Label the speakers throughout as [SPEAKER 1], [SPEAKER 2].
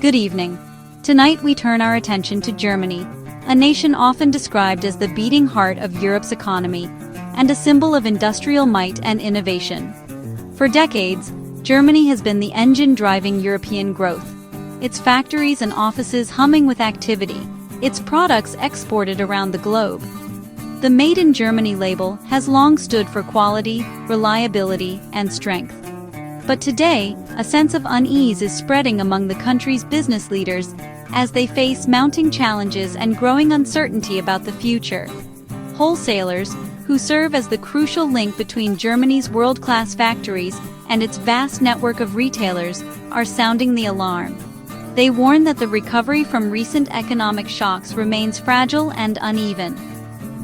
[SPEAKER 1] Good evening. Tonight we turn our attention to Germany, a nation often described as the beating heart of Europe's economy and a symbol of industrial might and innovation. For decades, Germany has been the engine driving European growth, its factories and offices humming with activity, its products exported around the globe. The Made in Germany label has long stood for quality, reliability, and strength. But today, a sense of unease is spreading among the country's business leaders as they face mounting challenges and growing uncertainty about the future. Wholesalers, who serve as the crucial link between Germany's world-class factories and its vast network of retailers, are sounding the alarm. They warn that the recovery from recent economic shocks remains fragile and uneven.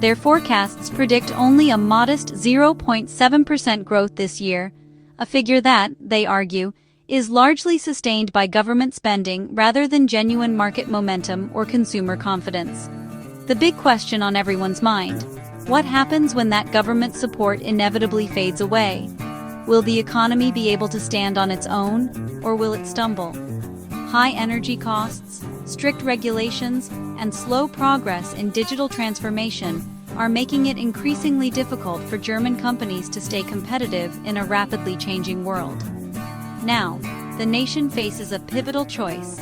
[SPEAKER 1] Their forecasts predict only a modest 0.7% growth this year, a figure that, they argue, is largely sustained by government spending rather than genuine market momentum or consumer confidence. The big question on everyone's mind: what happens when that government support inevitably fades away? Will the economy be able to stand on its own, or will it stumble? High energy costs, strict regulations, and slow progress in digital transformation are making it increasingly difficult for German companies to stay competitive in a rapidly changing world. Now, the nation faces a pivotal choice: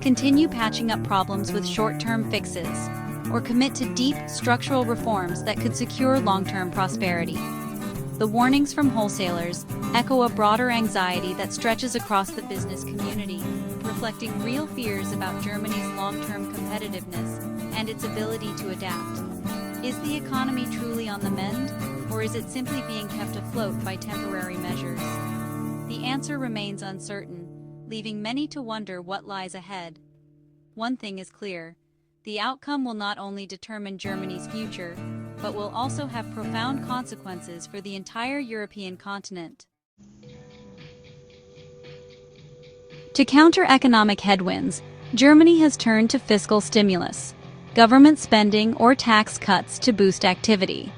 [SPEAKER 1] continue patching up problems with short-term fixes, or commit to deep structural reforms that could secure long-term prosperity. The warnings from wholesalers echo a broader anxiety that stretches across the business community, reflecting real fears about Germany's long-term competitiveness and its ability to adapt. Is the economy truly on the mend, or is it simply being kept afloat by temporary measures? The answer remains uncertain, leaving many to wonder what lies ahead. One thing is clear: the outcome will not only determine Germany's future, but will also have profound consequences for the entire European continent. To counter economic headwinds, Germany has turned to fiscal stimulus, government spending or tax cuts to boost activity.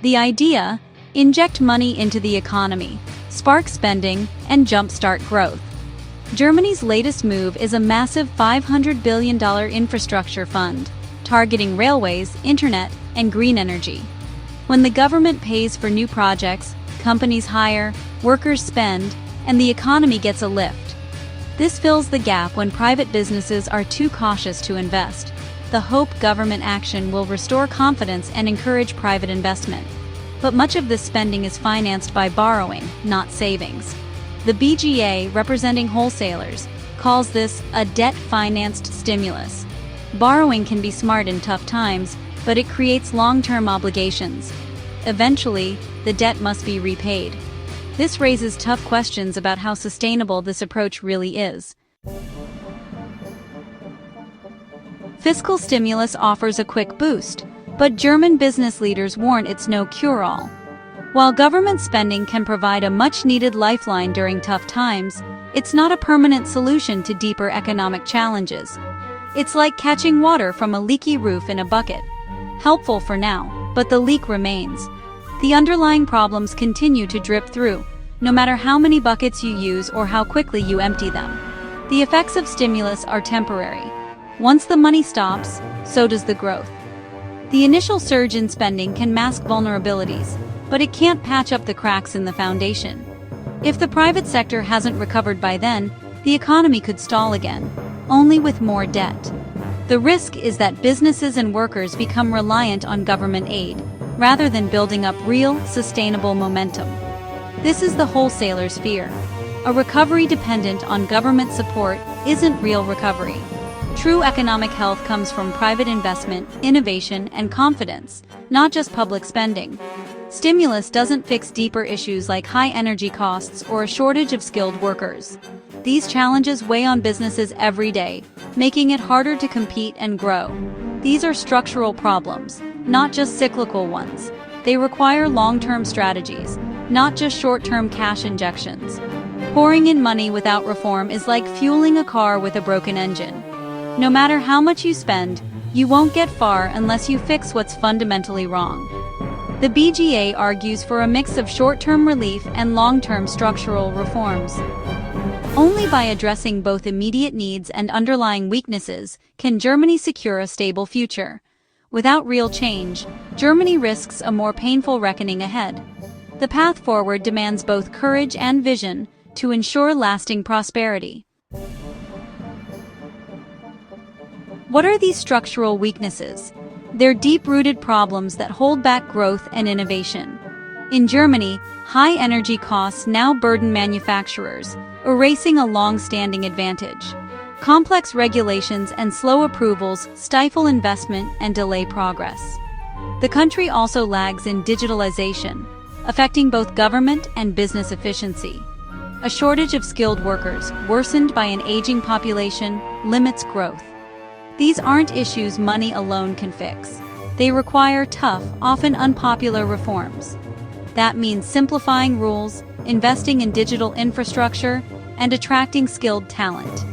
[SPEAKER 1] The idea: inject money into the economy, spark spending, and jumpstart growth. Germany's latest move is a massive $500 billion infrastructure fund, targeting railways, internet, and green energy. When the government pays for new projects, companies hire, workers spend, and the economy gets a lift. This fills the gap when private businesses are too cautious to invest. The hope government action will restore confidence and encourage private investment. But much of this spending is financed by borrowing, not savings. The BGA, representing wholesalers, calls this a debt-financed stimulus. Borrowing can be smart in tough times, but it creates long-term obligations. Eventually, the debt must be repaid. This raises tough questions about how sustainable this approach really is. Fiscal stimulus offers a quick boost, but German business leaders warn it's no cure-all. While government spending can provide a much-needed lifeline during tough times, it's not a permanent solution to deeper economic challenges. It's like catching water from a leaky roof in a bucket. Helpful for now, but the leak remains. The underlying problems continue to drip through, no matter how many buckets you use or how quickly you empty them. The effects of stimulus are temporary. Once the money stops, so does the growth. The initial surge in spending can mask vulnerabilities, but it can't patch up the cracks in the foundation. If the private sector hasn't recovered by then, the economy could stall again, only with more debt. The risk is that businesses and workers become reliant on government aid, rather than building up real, sustainable momentum. This is the wholesaler's fear. A recovery dependent on government support isn't real recovery. True economic health comes from private investment, innovation, and confidence, not just public spending. Stimulus doesn't fix deeper issues like high energy costs or a shortage of skilled workers. These challenges weigh on businesses every day, making it harder to compete and grow. These are structural problems, not just cyclical ones. They require long-term strategies, not just short-term cash injections. Pouring in money without reform is like fueling a car with a broken engine. No matter how much you spend, you won't get far unless you fix what's fundamentally wrong. The BGA argues for a mix of short-term relief and long-term structural reforms. Only by addressing both immediate needs and underlying weaknesses can Germany secure a stable future. Without real change, Germany risks a more painful reckoning ahead. The path forward demands both courage and vision to ensure lasting prosperity. What are these structural weaknesses? They're deep-rooted problems that hold back growth and innovation. In Germany, high energy costs now burden manufacturers, erasing a long-standing advantage. Complex regulations and slow approvals stifle investment and delay progress. The country also lags in digitalization, affecting both government and business efficiency. A shortage of skilled workers, worsened by an aging population, limits growth. These aren't issues money alone can fix. They require tough, often unpopular reforms. That means simplifying rules, investing in digital infrastructure, and attracting skilled talent.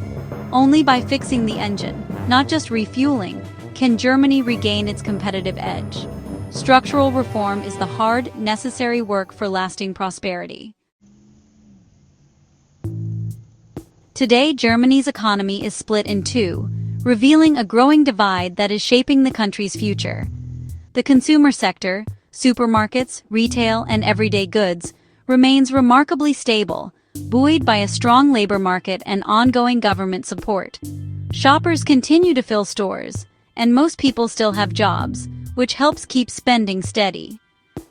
[SPEAKER 1] Only by fixing the engine, not just refueling, can Germany regain its competitive edge. Structural reform is the hard, necessary work for lasting prosperity. Today, Germany's economy is split in two, revealing a growing divide that is shaping the country's future. The consumer sector, supermarkets, retail, and everyday goods, remains remarkably stable, buoyed by a strong labor market and ongoing government support. Shoppers continue to fill stores, and most people still have jobs, which helps keep spending steady.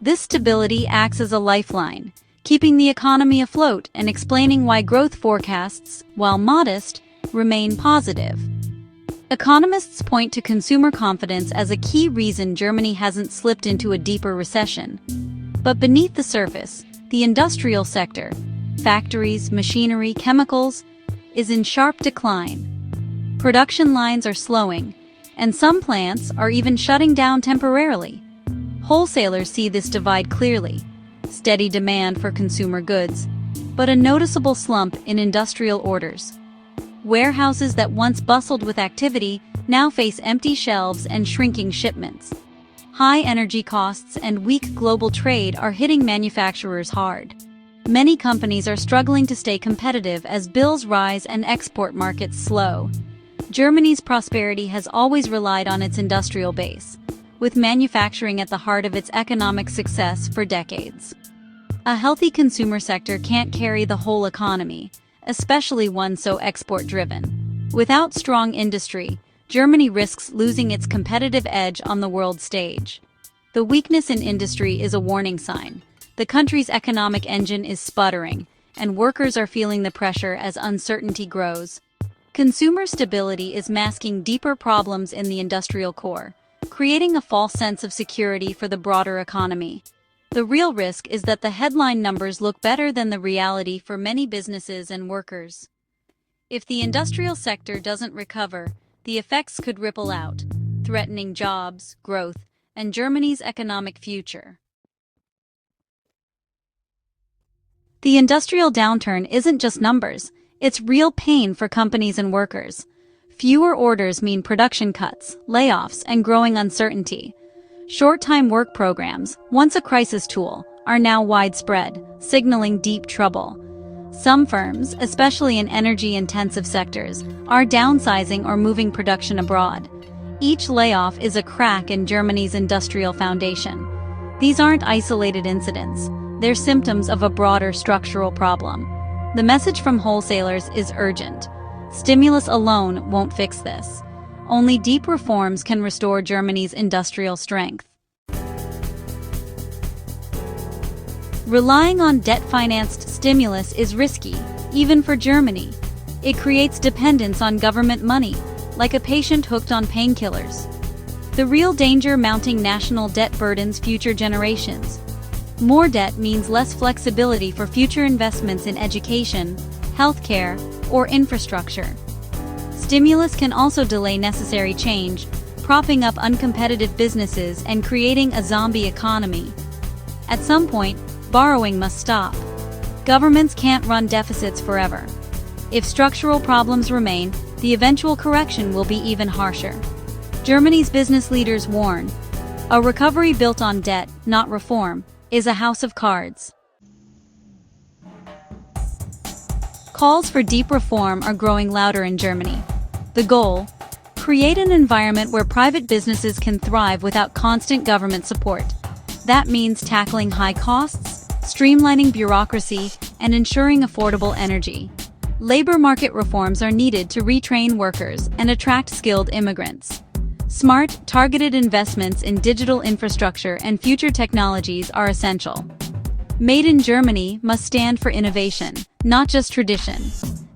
[SPEAKER 1] This stability acts as a lifeline, keeping the economy afloat and explaining why growth forecasts, while modest, remain positive. Economists point to consumer confidence as a key reason Germany hasn't slipped into a deeper recession. But beneath the surface, the industrial sector, factories, machinery, chemicals, is in sharp decline. Production lines are slowing, and some plants are even shutting down temporarily. Wholesalers see this divide clearly: steady demand for consumer goods, but a noticeable slump in industrial orders. Warehouses that once bustled with activity now face empty shelves and shrinking shipments. High energy costs and weak global trade are hitting manufacturers hard. Many companies are struggling to stay competitive as bills rise and export markets slow. Germany's prosperity has always relied on its industrial base, with manufacturing at the heart of its economic success for decades. A healthy consumer sector can't carry the whole economy, especially one so export-driven. Without strong industry, Germany risks losing its competitive edge on the world stage. The weakness in industry is a warning sign. The country's economic engine is sputtering, and workers are feeling the pressure as uncertainty grows. Consumer stability is masking deeper problems in the industrial core, creating a false sense of security for the broader economy. The real risk is that the headline numbers look better than the reality for many businesses and workers. If the industrial sector doesn't recover, the effects could ripple out, threatening jobs, growth, and Germany's economic future. The industrial downturn isn't just numbers, it's real pain for companies and workers. Fewer orders mean production cuts, layoffs, and growing uncertainty. Short-time work programs, once a crisis tool, are now widespread, signaling deep trouble. Some firms, especially in energy-intensive sectors, are downsizing or moving production abroad. Each layoff is a crack in Germany's industrial foundation. These aren't isolated incidents, they're symptoms of a broader structural problem. The message from wholesalers is urgent. Stimulus alone won't fix this. Only deep reforms can restore Germany's industrial strength. Relying on debt-financed stimulus is risky, even for Germany. It creates dependence on government money, like a patient hooked on painkillers. The real danger: mounting national debt burdens future generations. More debt means less flexibility for future investments in education, healthcare, or infrastructure. Stimulus can also delay necessary change, propping up uncompetitive businesses and creating a zombie economy. At some point, borrowing must stop. Governments can't run deficits forever. If structural problems remain, the eventual correction will be even harsher. Germany's business leaders warn, A recovery built on debt, not reform, is a house of cards. Calls for deep reform are growing louder in Germany. The goal? Create an environment where private businesses can thrive without constant government support. That means tackling high costs, streamlining bureaucracy, and ensuring affordable energy. Labor market reforms are needed to retrain workers and attract skilled immigrants. Smart, targeted investments in digital infrastructure and future technologies are essential. Made in Germany must stand for innovation, not just tradition.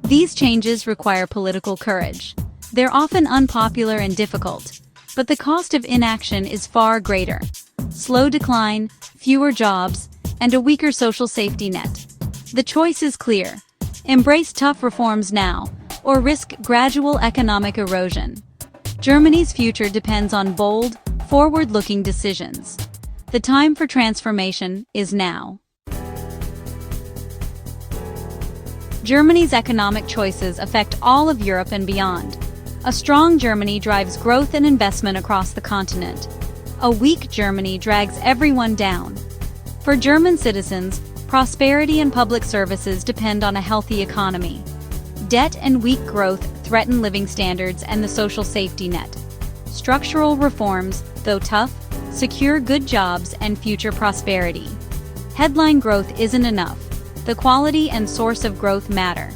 [SPEAKER 1] These changes require political courage. They're often unpopular and difficult, but the cost of inaction is far greater. Slow decline, fewer jobs, and a weaker social safety net. The choice is clear. Embrace tough reforms now, or risk gradual economic erosion. Germany's future depends on bold, forward-looking decisions. The time for transformation is now. Germany's economic choices affect all of Europe and beyond. A strong Germany drives growth and investment across the continent. A weak Germany drags everyone down. For German citizens, prosperity and public services depend on a healthy economy. Debt and weak growth threaten living standards and the social safety net. Structural reforms, though tough, secure good jobs and future prosperity. Headline growth isn't enough. The quality and source of growth matter.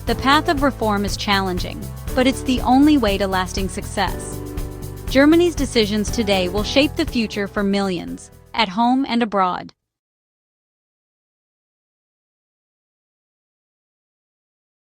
[SPEAKER 1] The path of reform is challenging, but it's the only way to lasting success. Germany's decisions today will shape the future for millions, at home and abroad.